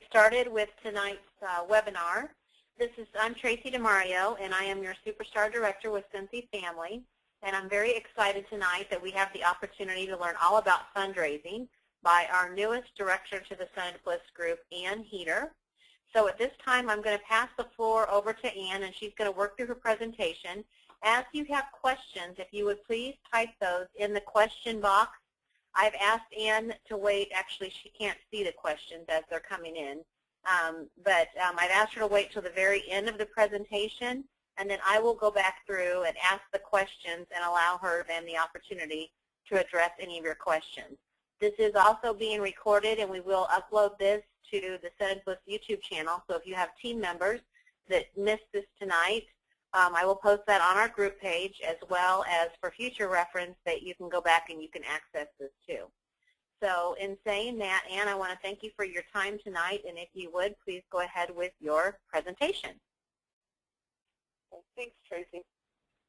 started with tonight's webinar. I'm Tracy DeMario, and I am your Superstar Director with Scentsy Family. And I'm very excited tonight that we have the opportunity to learn all about fundraising by our newest director to the Senate Bliss Group, Ann Heeter. So at this time, I'm going to pass the floor over to Ann, and she's going to work through her presentation. As you have questions, if you would please type those in the question box. I've asked Ann to wait. Actually, she can't see the questions as they're coming in. I've asked her to wait till the very end of the presentation, and then I will go back through and ask the questions and allow her then the opportunity to address any of your questions. This is also being recorded, and we will upload this to the Senate Bliss YouTube channel. So if you have team members that missed this tonight, I will post that on our group page, as well as for future reference that you can go back and you can access this too. So in saying that, Ann, I want to thank you for your time tonight, and if you would, please go ahead with your presentation. Thanks, Tracy.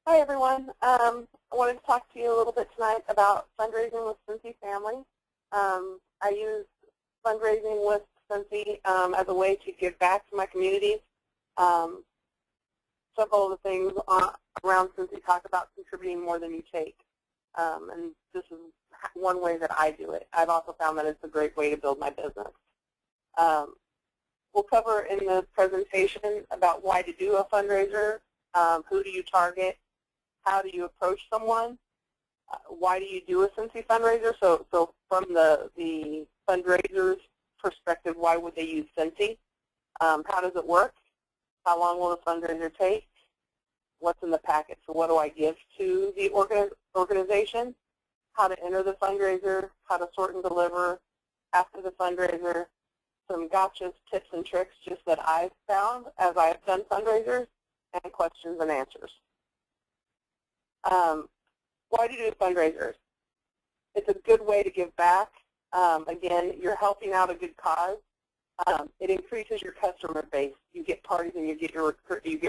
Hi, everyone. I wanted to talk to you a little bit tonight about fundraising with Scentsy Family. I use fundraising with Scentsy as a way to give back to my communities. Several of the things around Scentsy talk about contributing more than you take, and this is one way that I do it. I've also found that it's a great way to build my business. We'll cover in the presentation about why to do a fundraiser, who do you target, how do you approach someone, why do you do a Scentsy fundraiser. So from the fundraiser's perspective, why would they use Scentsy? How does it work? How long will the fundraiser take? What's in the packet? So what do I give to the organization? How to enter the fundraiser, how to sort and deliver after the fundraiser, some gotchas, tips, and tricks just that I've found as I've done fundraisers, and questions and answers. Why do you do fundraisers? It's a good way to give back. Again, you're helping out a good cause. It increases your customer base. You get parties and you get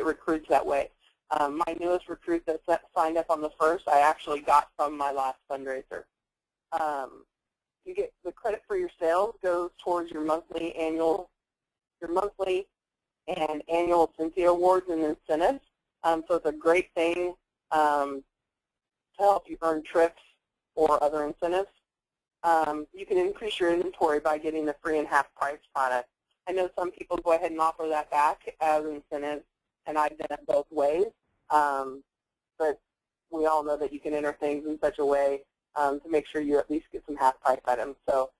recruits that way. My newest recruit that signed up on the 1st, I actually got from my last fundraiser. You get the credit for your sales goes towards your monthly and annual Scentsy awards and incentives. So it's a great thing to help you earn trips or other incentives. You can increase your inventory by getting the free and half price product. I know some people go ahead and offer that back as incentives, and I've done it both ways. But we all know that you can enter things in such a way to make sure you at least get some half price items. So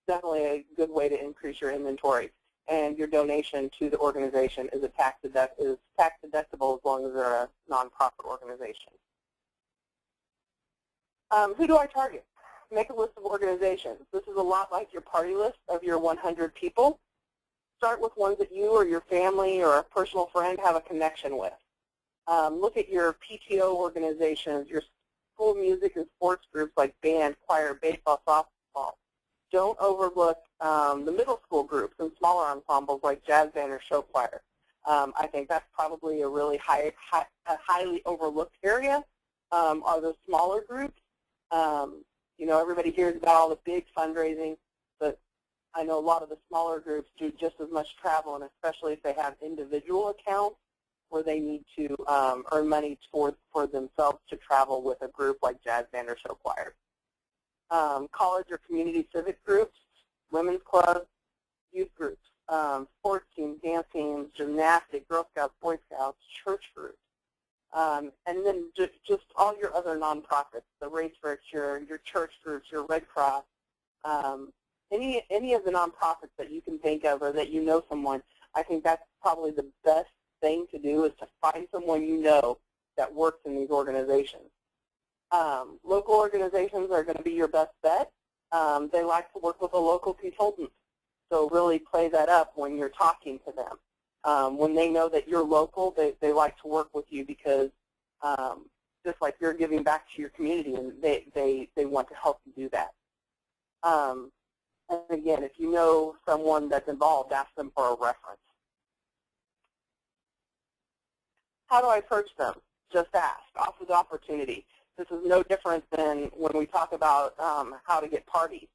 definitely a good way to increase your inventory. And your donation to the organization is tax deductible as long as they're a nonprofit organization. Who do I target? Make a list of organizations. This is a lot like your party list of your 100 people. Start with ones that you or your family or a personal friend have a connection with. Look at your PTO organizations, your school music and sports groups like band, choir, baseball, softball. Don't overlook the middle school groups and smaller ensembles like jazz band or show choir. I think that's probably a really highly overlooked area, are the smaller groups. You know, everybody hears about all the big fundraising, but I know a lot of the smaller groups do just as much travel, and especially if they have individual accounts where they need to earn money for themselves to travel with a group like jazz band or show choir. College or community civic groups, women's clubs, youth groups, sports teams, dance teams, gymnastics, Girl Scouts, Boy Scouts, church groups. And then just all your other nonprofits, the Race for a Cure, your church groups, your Red Cross, any of the nonprofits that you can think of or that you know someone. I think that's probably the best thing to do, is to find someone you know that works in these organizations. Local organizations are going to be your best bet. They like to work with a local consultant, so really play that up when you're talking to them. When they know that you're local, they like to work with you because just like you're giving back to your community, and they want to help you do that. And again, if you know someone that's involved, ask them for a reference. How do I approach them? Just ask. Offer the opportunity. This is no different than when we talk about how to get parties.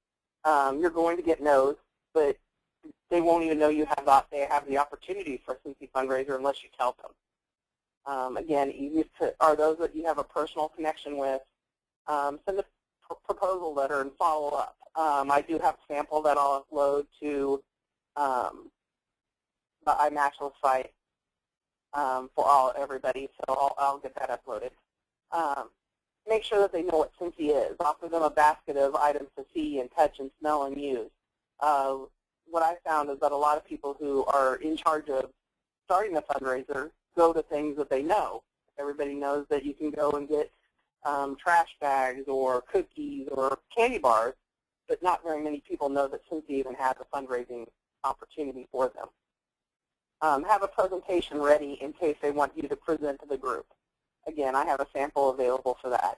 You're going to get no's, but they won't even know they have the opportunity for a Scentsy fundraiser unless you tell them. Again, easiest are those that you have a personal connection with. Send a proposal letter and follow up. I do have a sample that I'll upload to the iMatchless site for everybody, so I'll get that uploaded. Make sure that they know what Scentsy is. Offer them a basket of items to see and touch and smell and use. What I found is that a lot of people who are in charge of starting a fundraiser go to things that they know. Everybody knows that you can go and get trash bags or cookies or candy bars, but not very many people know that Scentsy even has a fundraising opportunity for them. Have a presentation ready in case they want you to present to the group. Again, I have a sample available for that.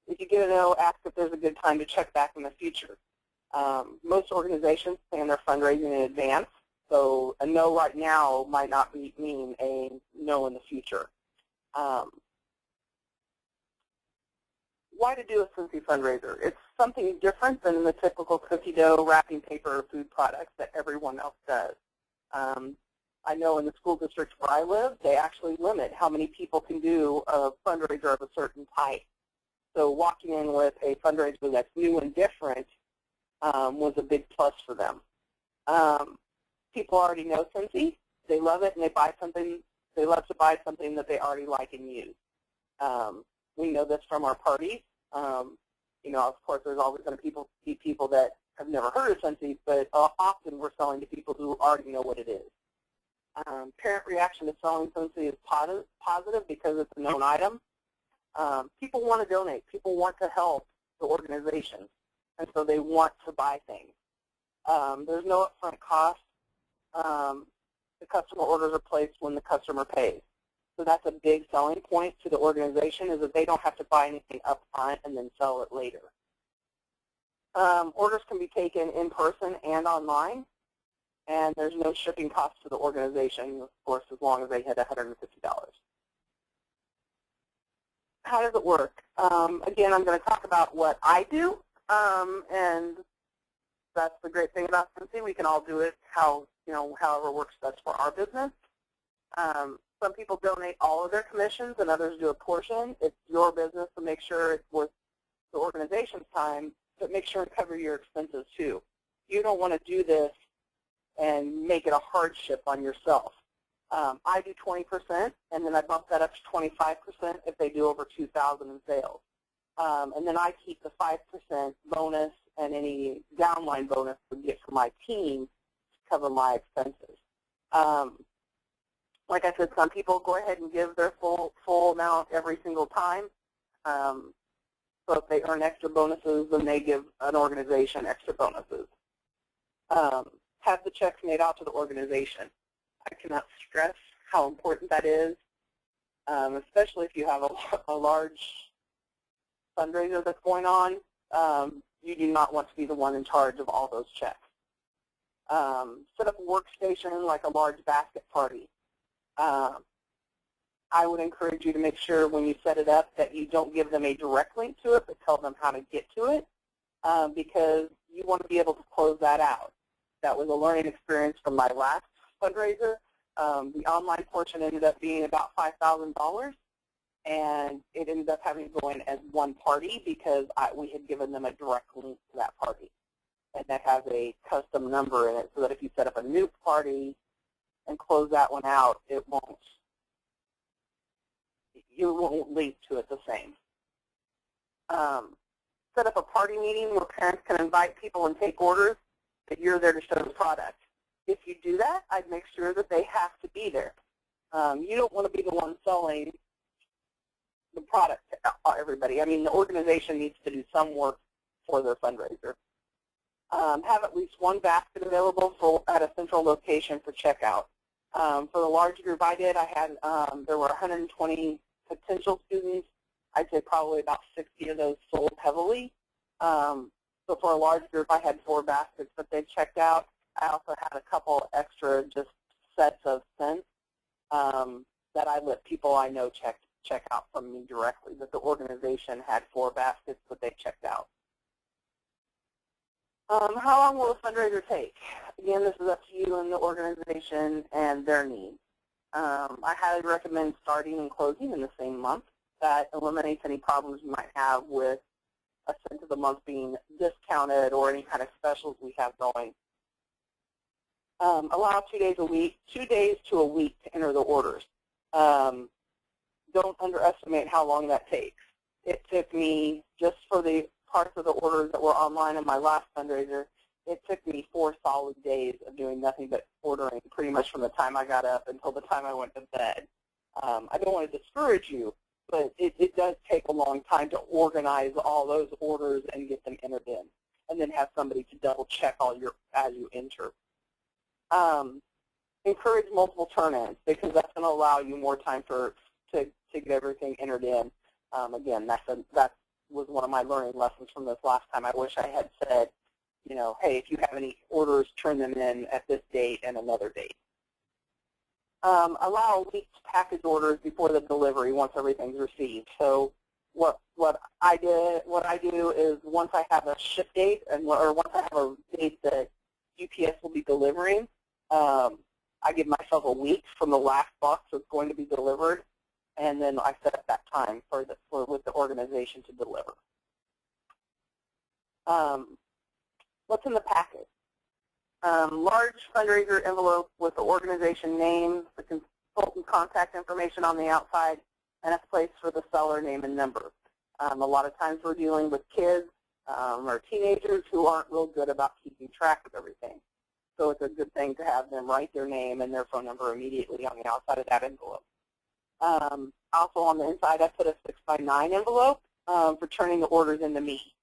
If you get a no, ask if there's a good time to check back in the future. Most organizations plan their fundraising in advance, so a no right now might not mean a no in the future. Why to do a Scentsy fundraiser? It's something different than the typical cookie dough, wrapping paper, or food products that everyone else does. I know in the school district where I live, they actually limit how many people can do a fundraiser of a certain type. So walking in with a fundraiser that's new and different was a big plus for them. People already know Scentsy. They love it, and they buy something. They love to buy something that they already like and use. We know this from our parties. You know, of course, there's always going to be people that have never heard of Scentsy, but often we're selling to people who already know what it is. Parent reaction to selling Scentsy is positive because it's a known item. People want to donate. People want to help the organization, and so they want to buy things. There's no upfront cost. The customer orders are placed when the customer pays. So that's a big selling point to the organization, is that they don't have to buy anything up front and then sell it later. Orders can be taken in person and online, and there's no shipping cost to the organization, of course, as long as they hit $150. How does it work? Again, I'm going to talk about what I do, and that's the great thing about Scentsy. We can all do it however works best for our business. Some people donate all of their commissions, and others do a portion. It's your business to make sure it's worth the organization's time, but make sure to cover your expenses too. You don't want to do this and make it a hardship on yourself. I do 20%, and then I bump that up to 25% if they do over $2,000 in sales. And then I keep the 5% bonus and any downline bonus we get from my team to cover my expenses. Like I said, some people go ahead and give their full amount every single time. So if they earn extra bonuses, then they give an organization extra bonuses. Have the checks made out to the organization. I cannot stress how important that is, especially if you have a large fundraiser that's going on. You do not want to be the one in charge of all those checks. Set up a workstation like a large basket party. I would encourage you to make sure when you set it up that you don't give them a direct link to it, but tell them how to get to it, because you want to be able to close that out. That was a learning experience from my last fundraiser. The online portion ended up being about $5,000, and it ended up having to go in as one party because we had given them a direct link to that party. And that has a custom number in it, so that if you set up a new party and close that one out, you won't link to it the same. Set up a party meeting where parents can invite people and take orders, that you're there to show the product. If you do that, I'd make sure that they have to be there. You don't want to be the one selling the product to everybody. I mean, the organization needs to do some work for their fundraiser. Have at least one basket available at a central location for checkout. For the large group I did, there were 120 potential students. I'd say probably about 60 of those sold heavily. So for a large group, I had 4 baskets that they checked out. I also had a couple extra just sets of scents that I let people I know check out from me directly, that the organization had 4 baskets that they checked out. How long will a fundraiser take? again, this is up to you and the organization and their needs. I highly recommend starting and closing in the same month. That eliminates any problems you might have with a cent of the month being discounted or any kind of specials we have going. Allow 2 days to a week to enter the orders. Don't underestimate how long that takes. It took me, just for the parts of the orders that were online in my last fundraiser, it took me 4 solid days of doing nothing but ordering pretty much from the time I got up until the time I went to bed. I don't want to discourage you, but it does take a long time to organize all those orders and get them entered in, and then have somebody to double check as you enter. Encourage multiple turn-ins, because that's going to allow you more time to get everything entered in. Again, that was one of my learning lessons from this last time. I wish I had said, you know, hey, if you have any orders, turn them in at this date and another date. Allow a week to package orders before the delivery once everything's received. So what I do is once I have a ship date or once I have a date that UPS will be delivering, I give myself a week from the last box that's going to be delivered, and then I set up that time with the organization to deliver. What's in the packet? Large fundraiser envelope with the organization name, the consultant contact information on the outside, and a place for the seller name and number. A lot of times we're dealing with kids or teenagers who aren't real good about keeping track of everything. So it's a good thing to have them write their name and their phone number immediately on the outside of that envelope. Also on the inside, I put a 6x9 envelope for turning the orders into me.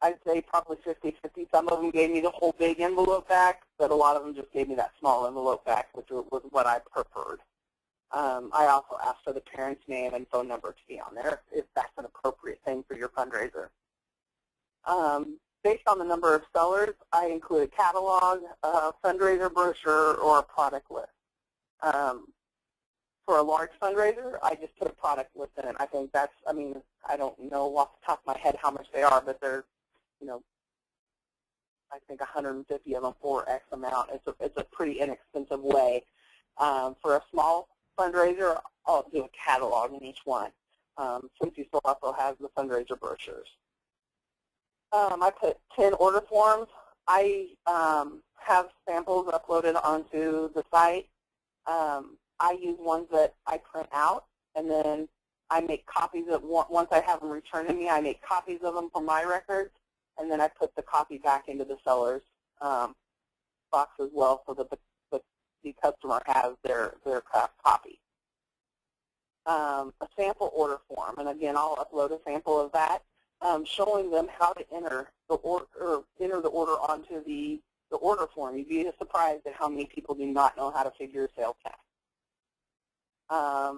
I'd say probably 50-50. Some of them gave me the whole big envelope back, but a lot of them just gave me that small envelope back, which was what I preferred. I also asked for the parent's name and phone number to be on there if that's an appropriate thing for your fundraiser. Based on the number of sellers, I include a catalog, a fundraiser brochure, or a product list. For a large fundraiser, I just put a product list in it. I think that's, I mean, I don't know off the top of my head how much they are, but they're, you know, I think 150 of them for X amount. It's a pretty inexpensive way. For a small fundraiser, I'll do a catalog in each one. Scentsy still also has the fundraiser brochures. I put 10 order forms. I have samples uploaded onto the site. I use ones that I print out, and then I make copies of, once I have them returned to me, I make copies of them for my records, and then I put the copy back into the seller's box as well, so that the customer has their copy. A sample order form, and again, I'll upload a sample of that, showing them how to enter the order onto the order form. You'd be surprised at how many people do not know how to figure a sales tax. A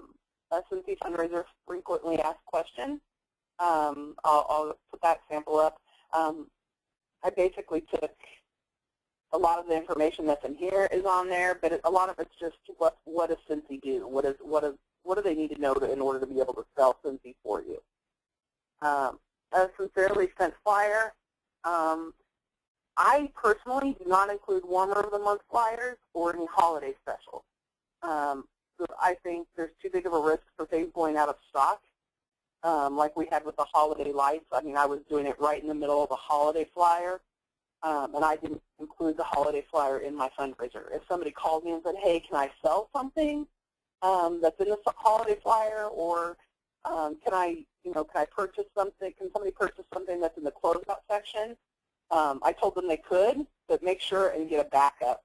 Scentsy fundraiser frequently asked question. I'll put that sample up. I basically took a lot of the information that's in here is on there, but a lot of it's just what does Scentsy do? What do they need to know in order to be able to sell Scentsy for you? A sincerely sent flyer. I personally do not include warmer of the month flyers or any holiday specials. So I think there's too big of a risk for things going out of stock, like we had with the holiday lights. I mean, I was doing it right in the middle of a holiday flyer, and I didn't include the holiday flyer in my fundraiser. If somebody called me and said, hey, can I sell something that's in the holiday flyer, or can I purchase something? Can somebody purchase something that's in the closeout section? I told them they could, but make sure and get a backup.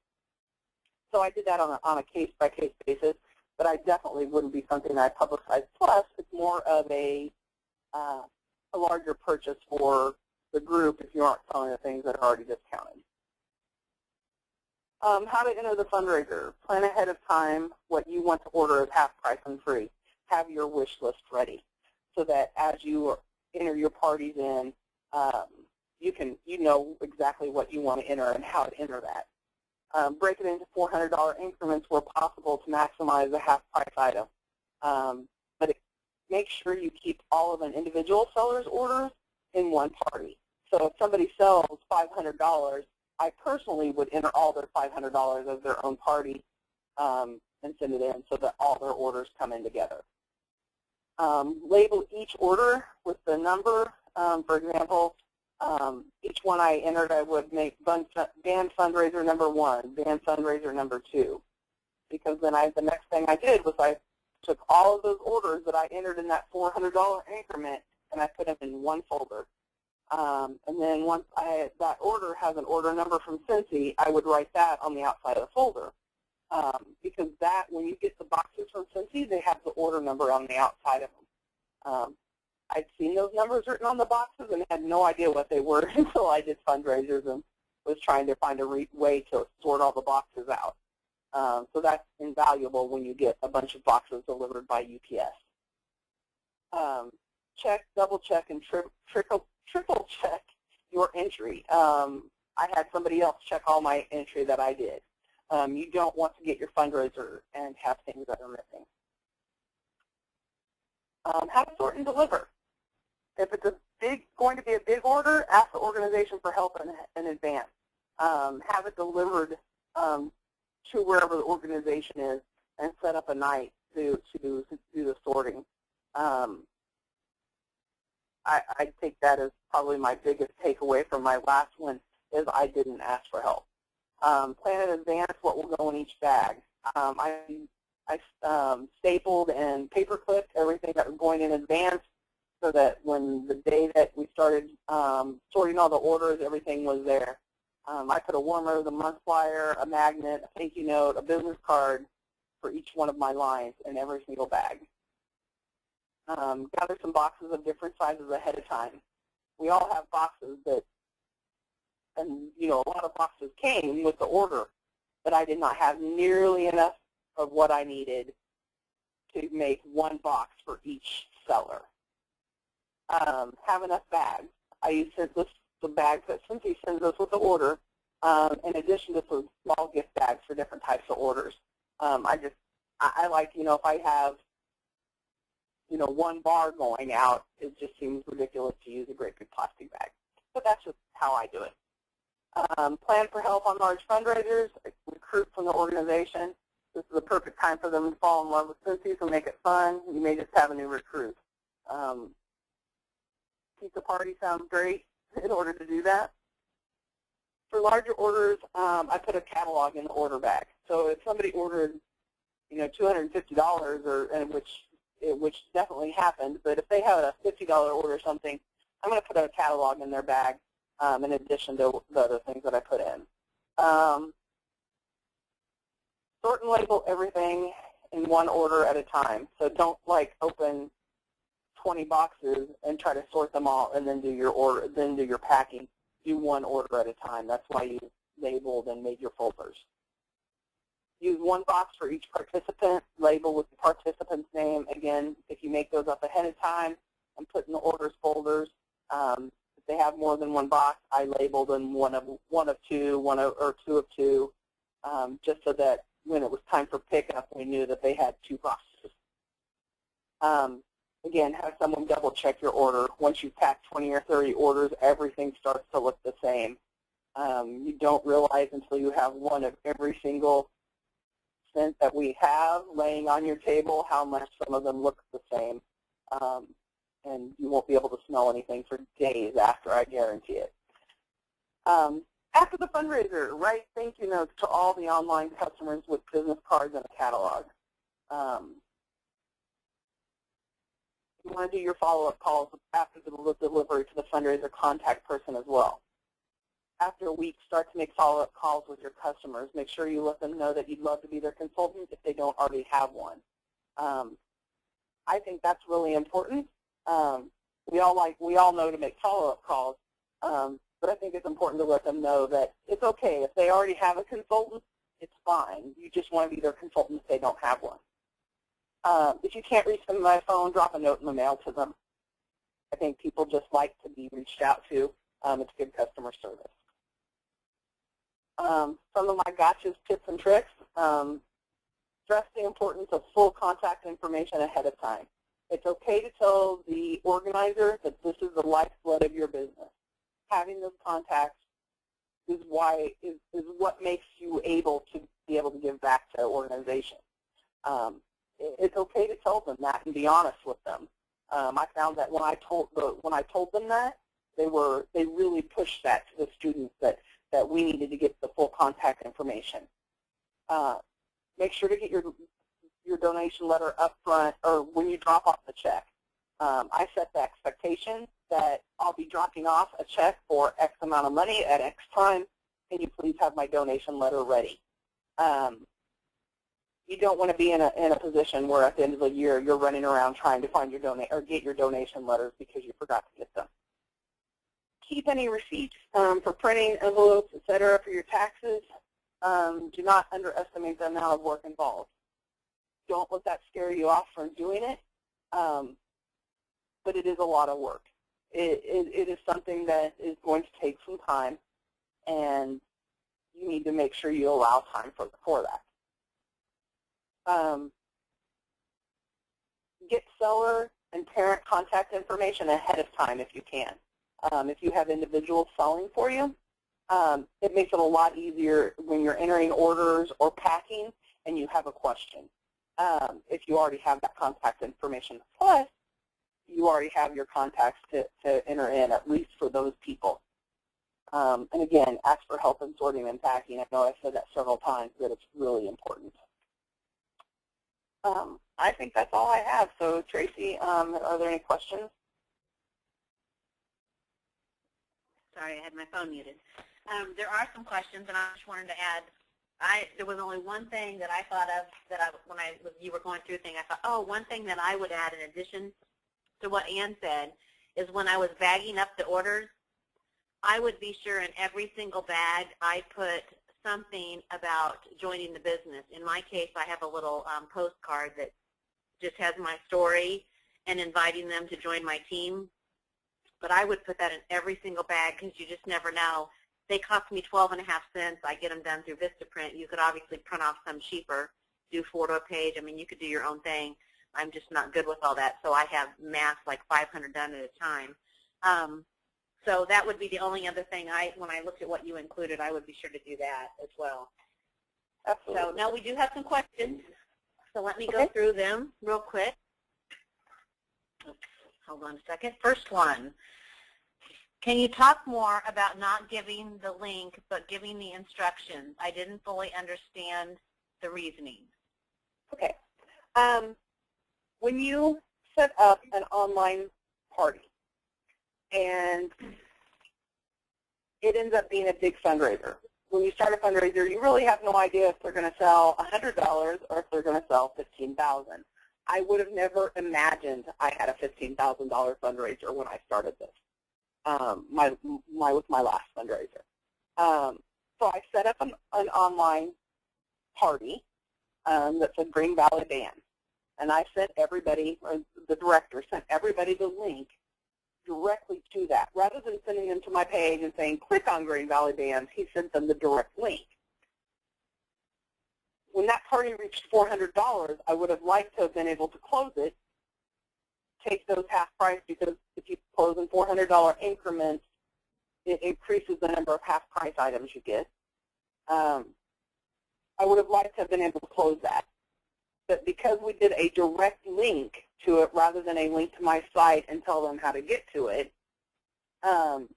So I did that on a case-by-case basis, but I definitely wouldn't be something that I publicize. Plus, it's more of a larger purchase for the group if you aren't selling the things that are already discounted. How to enter the fundraiser. Plan ahead of time what you want to order as half price and free. Have your wish list ready so that as you enter your parties in, you know exactly what you want to enter and how to enter that. Break it into $400 increments where possible to maximize the half price item. But make sure you keep all of an individual seller's orders in one party. So if somebody sells $500, I personally would enter all their $500 as their own party and send it in so that all their orders come in together. Label each order with the number. For example, each one I entered, I would make band fundraiser number 1, band fundraiser number 2. Because then the next thing I did was I took all of those orders that I entered in that $400 increment and I put them in one folder. And then once that order has an order number from Scentsy, I would write that on the outside of the folder. Because when you get the boxes from Scentsy, they have the order number on the outside of them. I'd seen those numbers written on the boxes and had no idea what they were until I did fundraisers and was trying to find a way to sort all the boxes out. So that's invaluable when you get a bunch of boxes delivered by UPS. Check, double check, and triple check your entry. I had somebody else check all my entry that I did. You don't want to get your fundraiser and have things that are missing. How to sort and deliver. If it's going to be a big order, ask the organization for help in advance. Have it delivered to wherever the organization is and set up a night to do the sorting. I take that as probably my biggest takeaway from my last one is I didn't ask for help. Plan in advance what will go in each bag. I stapled and paper clipped everything that was going in advance so that when the day that we started sorting all the orders, everything was there. I put a warmer of the month flyer, a magnet, a thank you note, a business card for each one of my lines in every single bag. Gather some boxes of different sizes ahead of time. We all have boxes and a lot of boxes came with the order, but I did not have nearly enough of what I needed to make one box for each seller. Have enough bags. I use the bags that Scentsy sends us with the order, in addition to some small gift bags for different types of orders. I like, if I have, one bar going out, it just seems ridiculous to use a great big plastic bag. But that's just how I do it. Plan for help on large fundraisers. Recruit from the organization. This is the perfect time for them to fall in love with Scentsy, so make it fun. You may just have a new recruit. Pizza party sounds great in order to do that. For larger orders, I put a catalog in the order bag. So if somebody ordered, $250, which definitely happened, but if they have a $50 order or something, I'm going to put a catalog in their bag in addition to the other things that I put in. Sort and label everything in one order at a time. So don't open 20 boxes and try to sort them all and then do your order, then do your packing. Do one order at a time. That's why you labeled and made your folders. Use one box for each participant. Label with the participant's name. Again, if you make those up ahead of time and put in the orders folders, if they have more than one box, I labeled them one of two, or two of two, just so that when it was time for pickup, we knew that they had 2 boxes. Again, have someone double check your order. Once you pack 20 or 30 orders, everything starts to look the same. You don't realize until you have one of every single scent that we have laying on your table how much some of them look the same. And you won't be able to smell anything for days after, I guarantee it. After the fundraiser, write thank you notes to all the online customers with business cards and a catalog. You want to do your follow-up calls after the delivery to the fundraiser contact person as well. After a week, start to make follow-up calls with your customers. Make sure you let them know that you'd love to be their consultant if they don't already have one. I think that's really important. We all know to make follow-up calls, but I think it's important to let them know that it's okay. If they already have a consultant, it's fine. You just want to be their consultant if they don't have one. If you can't reach them by phone, drop a note in the mail to them. I think people just like to be reached out to. It's good customer service. Some of my gotchas, tips, and tricks. Stress the importance of full contact information ahead of time. It's okay to tell the organizer that this is the lifeblood of your business. having those contacts is what makes you able to be able to give back to organizations. It's okay to tell them that and be honest with them. I found that when I told them that, they really pushed that to the students that we needed to get the full contact information. Make sure to get your donation letter up front or when you drop off the check. I set the expectation that I'll be dropping off a check for X amount of money at X time. Can you please have my donation letter ready? You don't want to be in a position where at the end of the year you're running around trying to find your get your donation letters because you forgot to get them. Keep any receipts for printing, envelopes, etc. for your taxes. Do not underestimate the amount of work involved. Don't let that scare you off from doing it, but it is a lot of work. It is something that is going to take some time, and you need to make sure you allow time for that. Get seller and parent contact information ahead of time if you can. If you have individuals selling for you, it makes it a lot easier when you're entering orders or packing and you have a question. If you already have that contact information, plus you already have your contacts to enter in, at least for those people. And again, ask for help in sorting and packing. I know I've said that several times, but it's really important. I think that's all I have. So Tracy, are there any questions? Sorry, I had my phone muted. There are some questions, and I just wanted to add, there was only one thing that I thought of that when you were going through things, I thought, oh, one thing that I would add in addition to what Ann said is when I was bagging up the orders, I would be sure in every single bag I put something about joining the business. In my case, I have a little postcard that just has my story and inviting them to join my team. But I would put that in every single bag because you just never know. They cost me 12.5 cents. I get them done through Vistaprint. You could obviously print off some cheaper, do photo page. I mean, you could do your own thing. I'm just not good with all that, so I have mass like 500 done at a time. So that would be the only other thing when I looked at what you included, I would be sure to do that as well. Absolutely. So now we do have some questions, so let me go through them real quick. Oops, hold on a second. First one, can you talk more about not giving the link but giving the instructions? I didn't fully understand the reasoning. Okay. When you set up an online party, and it ends up being a big fundraiser. When you start a fundraiser, you really have no idea if they're going to sell $100 or if they're going to sell $15,000. I would have never imagined I had a $15,000 fundraiser when I started this. With my last fundraiser. So I set up an online party that said Green Valley Band, and I sent everybody, or the director sent everybody the link directly to that. Rather than sending them to my page and saying, click on Green Valley Bands, he sent them the direct link. When that party reached $400, I would have liked to have been able to close it, take those half price, because if you close in $400 increments, it increases the number of half price items you get. I would have liked to have been able to close that. But because we did a direct link to it rather than a link to my site and tell them how to get to it, I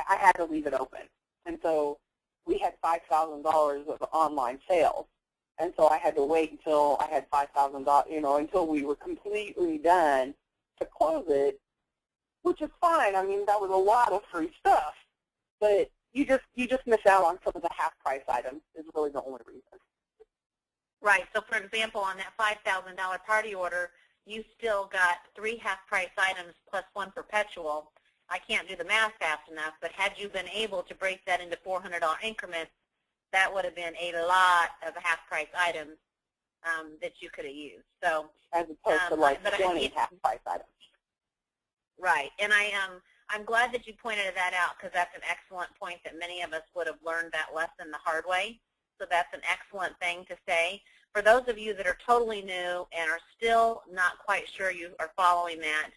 had to leave it open. And so we had $5,000 of online sales. And so I had to wait until I had $5,000, until we were completely done to close it, which is fine. I mean, that was a lot of free stuff. But you just miss out on some of the half price items is really the only reason. Right. So, for example, on that $5,000 party order, you still got 3 half-price items plus 1 perpetual. I can't do the math fast enough, but had you been able to break that into $400 increments, that would have been a lot of half-price items that you could have used. So, as opposed to like 20 half-price items. Right. And I'm glad that you pointed that out because that's an excellent point that many of us would have learned that lesson the hard way. So that's an excellent thing to say. For those of you that are totally new and are still not quite sure you are following that,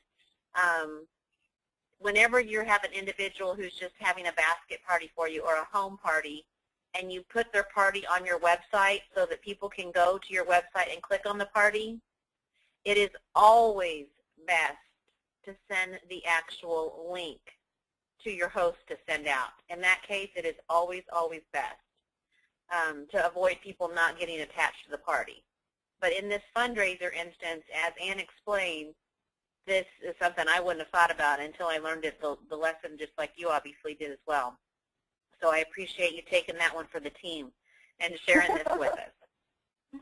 whenever you have an individual who's just having a basket party for you or a home party, and you put their party on your website so that people can go to your website and click on the party, it is always best to send the actual link to your host to send out. In that case, it is always, always best to avoid people not getting attached to the party. But in this fundraiser instance, as Ann explained, this is something I wouldn't have thought about until I learned it, the lesson, just like you obviously did as well. So I appreciate you taking that one for the team and sharing this with us.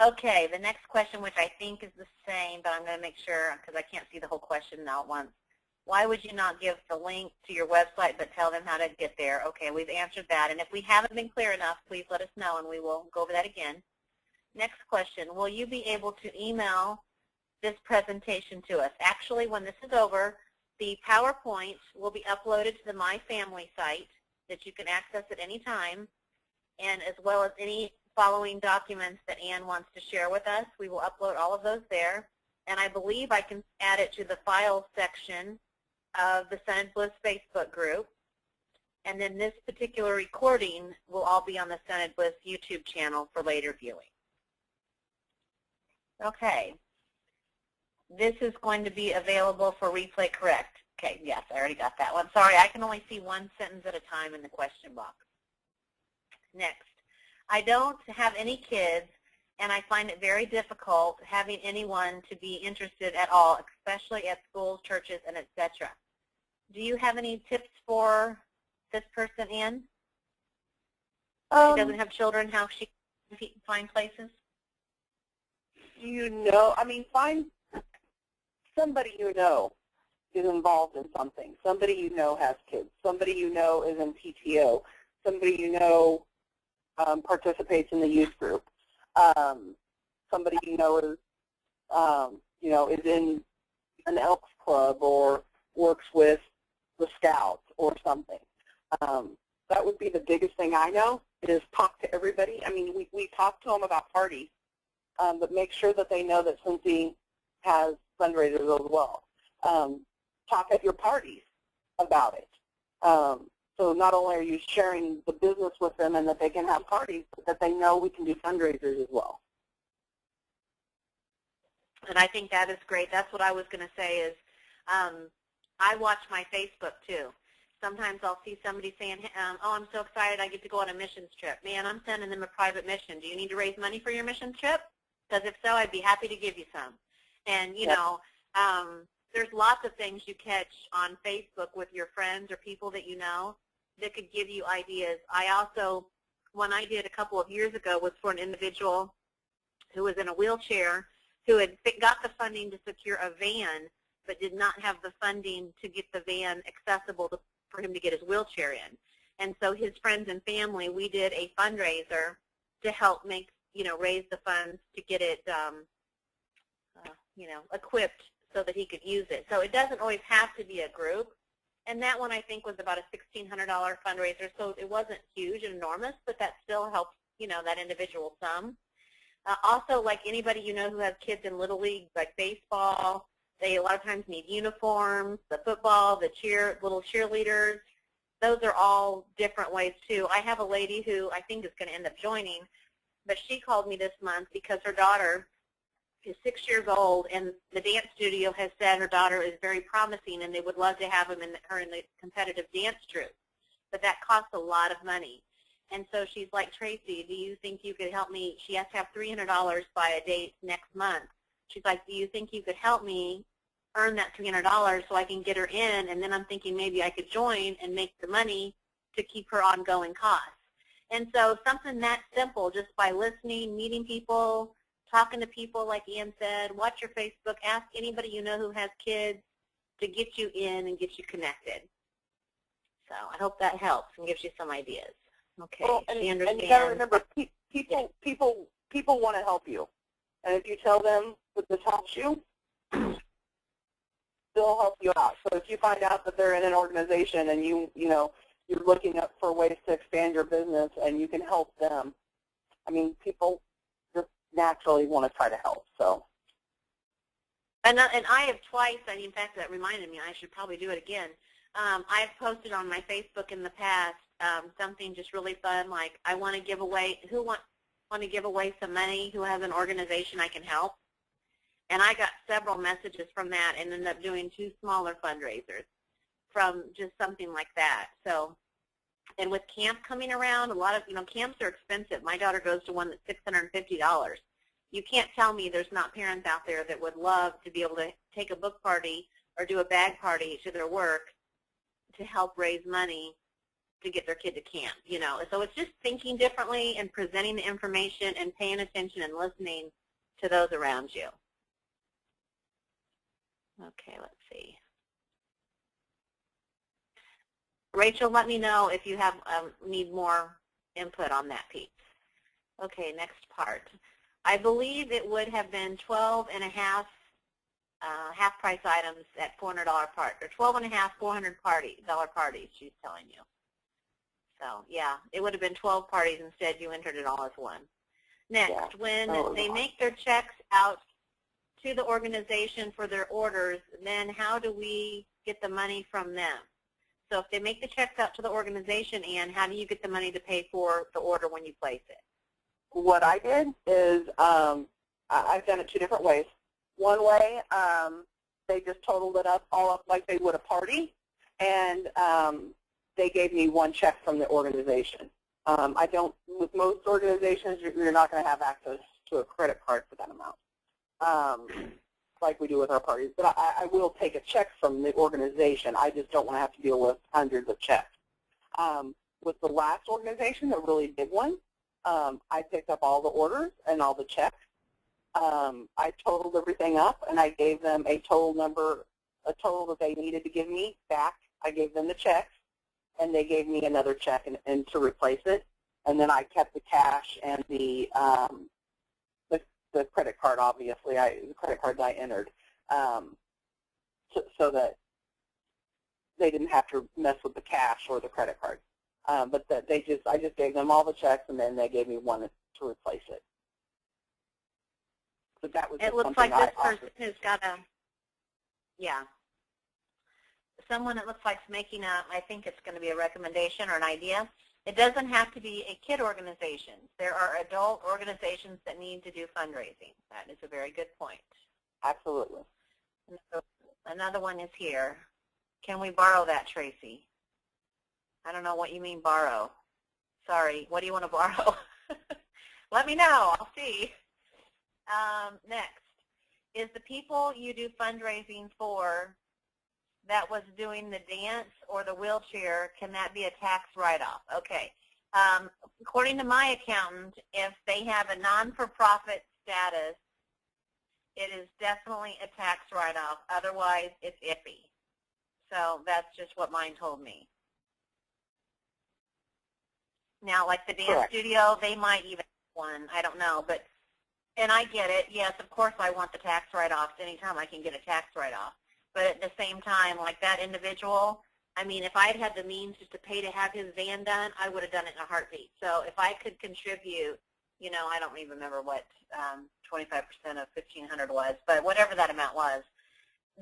Okay, the next question, which I think is the same, but I'm going to make sure because I can't see the whole question now at once. Why would you not give the link to your website but tell them how to get there? Okay, we've answered that. And if we haven't been clear enough, please let us know and we will go over that again. Next question, will you be able to email this presentation to us? Actually, when this is over, the PowerPoint will be uploaded to the My Family site that you can access at any time, and as well as any following documents that Ann wants to share with us. We will upload all of those there, and I believe I can add it to the files section of the Scented Bliss Facebook group, and then this particular recording will all be on the Scented Bliss YouTube channel for later viewing. Okay. This is going to be available for replay, correct? Okay, yes, I already got that one. Sorry, I can only see one sentence at a time in the question box. Next, I don't have any kids, and I find it very difficult having anyone to be interested at all, especially at schools, churches, and etc. Do you have any tips for this person, Ann? She doesn't have children, how she can find places? You know, I mean, find somebody you know is involved in something. Somebody you know has kids. Somebody you know is in PTO. Somebody you know participates in the youth group. Somebody you know is in an Elks Club or works with the Scouts or something. That would be the biggest thing I know, is talk to everybody. I mean, we talk to them about parties, but make sure that they know that Scentsy has fundraisers as well. Talk at your parties about it. So not only are you sharing the business with them and that they can have parties, but that they know we can do fundraisers as well. And I think that is great. That's what I was going to say is I watch my Facebook too. Sometimes I'll see somebody saying, oh, I'm so excited I get to go on a missions trip. Man, I'm sending them a private mission. Do you need to raise money for your missions trip? Because if so, I'd be happy to give you some. And, you know, there's lots of things you catch on Facebook with your friends or people that you know that could give you ideas. I also, one I did a couple of years ago was for an individual who was in a wheelchair who had got the funding to secure a van but did not have the funding to get the van accessible for him to get his wheelchair in. And so his friends and family, we did a fundraiser to help make, you know, raise the funds to get it, you know, equipped so that he could use it. So it doesn't always have to be a group. And that one I think was about a $1,600 fundraiser, so it wasn't huge and enormous, but that still helps, you know, that individual some. Also, like anybody you know who has kids in Little League, like baseball, they a lot of times need uniforms, the football, the little cheerleaders. Those are all different ways too. I have a lady who I think is going to end up joining, but she called me this month because her daughter is 6 years old, and the dance studio has said her daughter is very promising, and they would love to have her in the competitive dance troupe. But that costs a lot of money. And so she's like, Tracy, do you think you could help me? She has to have $300 by a date next month. She's like, do you think you could help me earn that $300 so I can get her in? And then I'm thinking maybe I could join and make the money to keep her ongoing costs. And so something that simple, just by listening, meeting people, talking to people, like Ian said, watch your Facebook, ask anybody you know who has kids to get you in and get you connected. So I hope that helps and gives you some ideas. Okay, well, and you got to remember, people want to help you. And if you tell them that this helps you, they'll help you out. So if you find out that they're in an organization and you're looking up for ways to expand your business and you can help them, I mean, people just naturally want to try to help. So And I have twice, and in fact that reminded me, I should probably do it again. I've posted on my Facebook in the past something just really fun, like I want to give away, who want to give away some money, who has an organization I can help. And I got several messages from that and ended up doing 2 smaller fundraisers from just something like that. So, and with camp coming around, a lot of, camps are expensive. My daughter goes to one that's $650. You can't tell me there's not parents out there that would love to be able to take a book party or do a bag party to their work to help raise money to get their kid to camp, So it's just thinking differently and presenting the information and paying attention and listening to those around you. Okay, let's see. Rachel, let me know if you have need more input on that piece. Okay, next part. I believe it would have been 12 and a half half-price items at $400 part, or 12 and a half $400 parties, she's telling you. So, yeah, it would have been 12 parties. Instead, you entered it all as one. Next, when they make their checks out to the organization for their orders, then how do we get the money from them? So if they make the checks out to the organization, Ann, how do you get the money to pay for the order when you place it? What I did is I've done it 2 different ways. One way, they just totaled it all up like they would a party, and they gave me 1 check from the organization. I don't, with most organizations, you're not going to have access to a credit card for that amount, like we do with our parties. But I will take a check from the organization. I just don't want to have to deal with hundreds of checks. With the last organization, the really big one, I picked up all the orders and all the checks. I totaled everything up, and I gave them a total that they needed to give me back. I gave them the checks, and they gave me another check and to replace it. And then I kept the cash and the credit card, obviously, the credit cards I entered, so that they didn't have to mess with the cash or the credit card. But I just gave them all the checks, and then they gave me 1 to replace it. So that was. It looks like this person has got someone it looks like is making I think it's going to be a recommendation or an idea. It doesn't have to be a kid organization. There are adult organizations that need to do fundraising. That is a very good point. Absolutely. Another one is here. Can we borrow that, Tracy? I don't know what you mean borrow. Sorry, what do you want to borrow? Let me know. I'll see. Next, is the people you do fundraising for that was doing the dance or the wheelchair, can that be a tax write-off? Okay. According to my accountant, if they have a non-for-profit status, it is definitely a tax write-off. Otherwise, it's iffy. So that's just what mine told me. Now, like the dance studio, they might even have one. I don't know. And I get it. Yes, of course I want the tax write-offs anytime I can get a tax write-off. But at the same time, like that individual, I mean, if I had had the means just to pay to have his van done, I would have done it in a heartbeat. So if I could contribute, I don't even remember what 25% of $1,500 was, but whatever that amount was,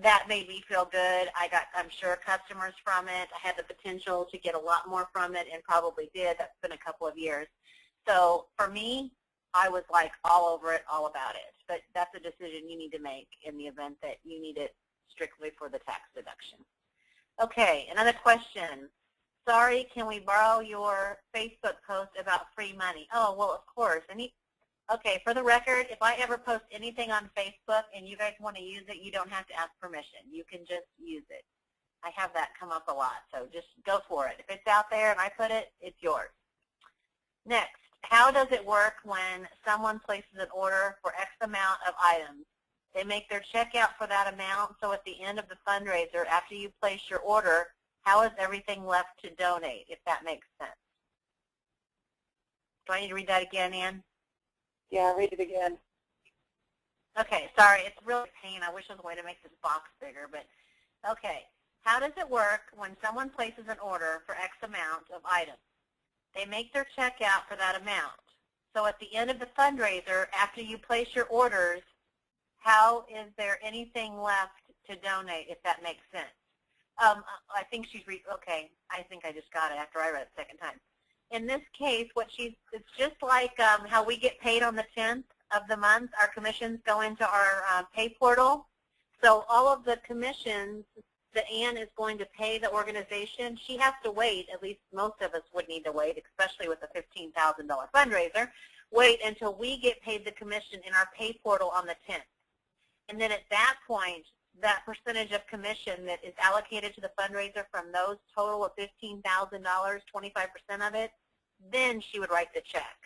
that made me feel good. I got, I'm sure, customers from it. I had the potential to get a lot more from it and probably did. That's been a couple of years. So for me, I was like all over it, all about it. But that's a decision you need to make in the event that you need it strictly for the tax deduction. Okay, another question. Sorry, can we borrow your Facebook post about free money? Oh, well, of course. Okay, for the record, if I ever post anything on Facebook and you guys want to use it, you don't have to ask permission. You can just use it. I have that come up a lot, so just go for it. If it's out there and I put it, it's yours. Next, how does it work when someone places an order for X amount of items? They make their checkout for that amount, so at the end of the fundraiser, after you place your order, how is everything left to donate, if that makes sense? Do I need to read that again, Ann? Yeah, read it again. Okay, sorry, it's really a pain. I wish there was a way to make this box bigger, but okay. How does it work when someone places an order for X amount of items? They make their checkout for that amount. So at the end of the fundraiser, after you place your orders, how is there anything left to donate, if that makes sense? I think she's okay. I think I just got it after I read it the second time. In this case, it's just like how we get paid on the 10th of the month. Our commissions go into our pay portal. So all of the commissions that Ann is going to pay the organization, she has to wait, at least most of us would need to wait, especially with a $15,000 fundraiser, wait until we get paid the commission in our pay portal on the 10th. And then at that point, that percentage of commission that is allocated to the fundraiser from those total of $15,000, 25% of it, then she would write the check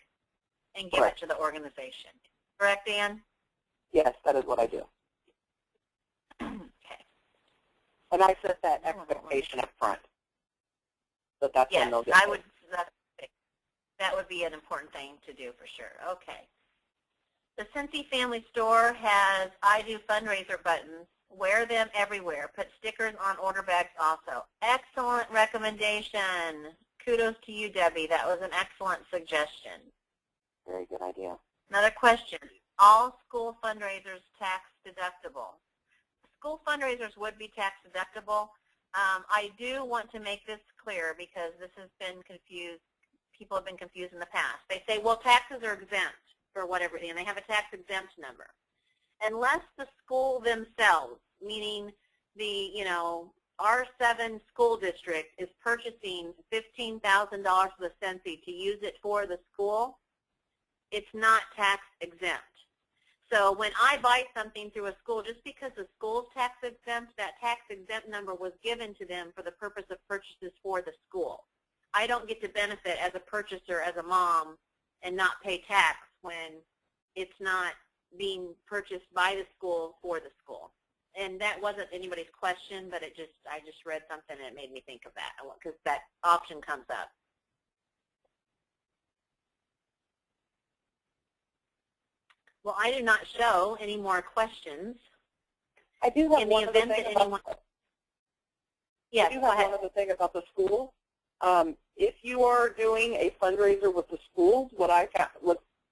and give it to the organization. Correct, Ann? Yes, that is what I do. Okay. And I set that expectation up front. So that's when they'll get paid. That would be an important thing to do for sure. Okay. The Scentsy Family Store has I Do Fundraiser buttons. Wear them everywhere. Put stickers on order bags also. Excellent recommendation. Kudos to you, Debbie. That was an excellent suggestion. Very good idea. Another question. All school fundraisers tax deductible? School fundraisers would be tax deductible. I do want to make this clear because this has been confused. People have been confused in the past. They say, well, taxes are exempt for whatever, and they have a tax exempt number. Unless the school themselves, meaning the, R7 school district is purchasing $15,000 for the Scentsy to use it for the school, it's not tax exempt. So when I buy something through a school, just because the school's tax exempt, that tax exempt number was given to them for the purpose of purchases for the school. I don't get to benefit as a purchaser, as a mom, and not pay tax when it's not being purchased by the school for the school. And that wasn't anybody's question, but I just read something and it made me think of that because that option comes up. Well, I do not show any more questions. I do have in the one event other thing that about anyone. Yes, I do have one other thing about the school. If you are doing a fundraiser with the schools, what I found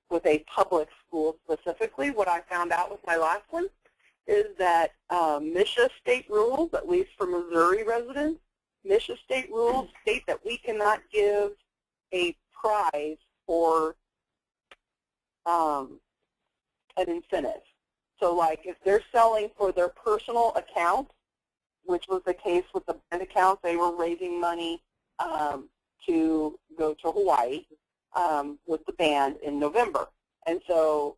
with a public school specifically, what I found out with my last one is that MSHA state rules, at least for Missouri residents, MSHA state rules state that we cannot give a prize for an incentive. So like if they're selling for their personal account, which was the case with the band account, they were raising money to go to Hawaii with the band in November. And so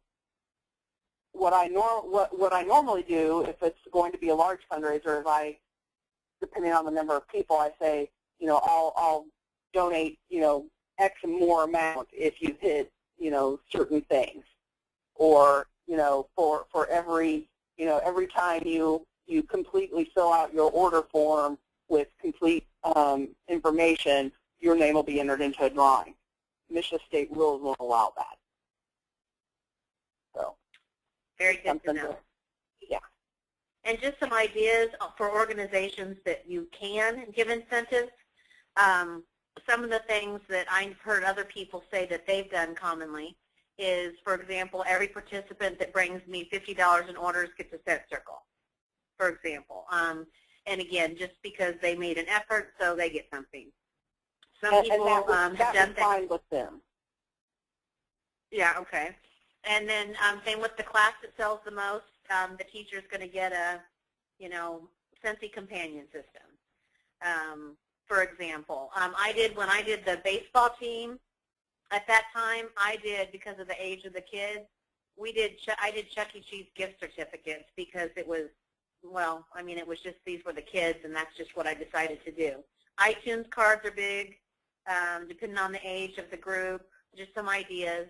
what I normally do, if it's going to be a large fundraiser, is depending on the number of people, I say, I'll donate, X and more amount if you hit, certain things. Or, for every, every time you completely fill out your order form with complete information, your name will be entered into a drawing. MSHA state rules won't allow that. So, very good to know. Yeah. And just some ideas for organizations that you can give incentives. Some of the things that I've heard other people say that they've done commonly is, for example, every participant that brings me $50 in orders gets a scent circle, for example. And again, just because they made an effort, so they get something. Some people have done fine with them. Yeah, okay. And then same with the class that sells the most, the teacher's going to get a, Scentsy companion system. For example, when I did the baseball team, at that time, because of the age of the kids, I did Chuck E. Cheese gift certificates because it was, it was just these were the kids, and that's just what I decided to do. iTunes cards are big, depending on the age of the group, just some ideas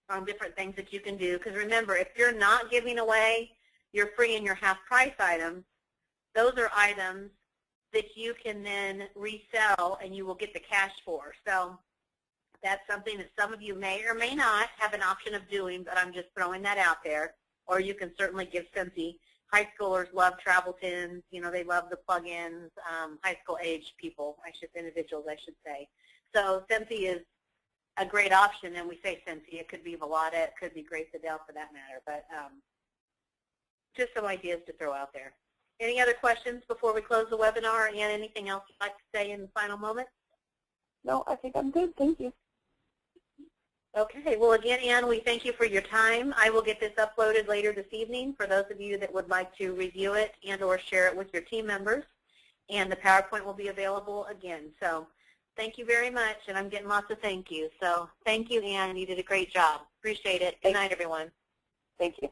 on different things that you can do. Because remember, if you're not giving away your free and your half-price items, those are items that you can then resell and you will get the cash for. So that's something that some of you may or may not have an option of doing, but I'm just throwing that out there. Or you can certainly give Scentsy. High schoolers love travel tins. They love the plug-ins. High school age people, individuals, I should say. So Scentsy is a great option, and we say Scentsy. It could be Volata. It could be Grace Adele for that matter. But just some ideas to throw out there. Any other questions before we close the webinar? And anything else you'd like to say in the final moments? No, I think I'm good. Thank you. Okay. Well, again, Ann, we thank you for your time. I will get this uploaded later this evening for those of you that would like to review it and or share it with your team members. And the PowerPoint will be available again. So thank you very much, and I'm getting lots of thank yous. So thank you, Ann. You did a great job. Appreciate it. Good night, everyone. Thank you.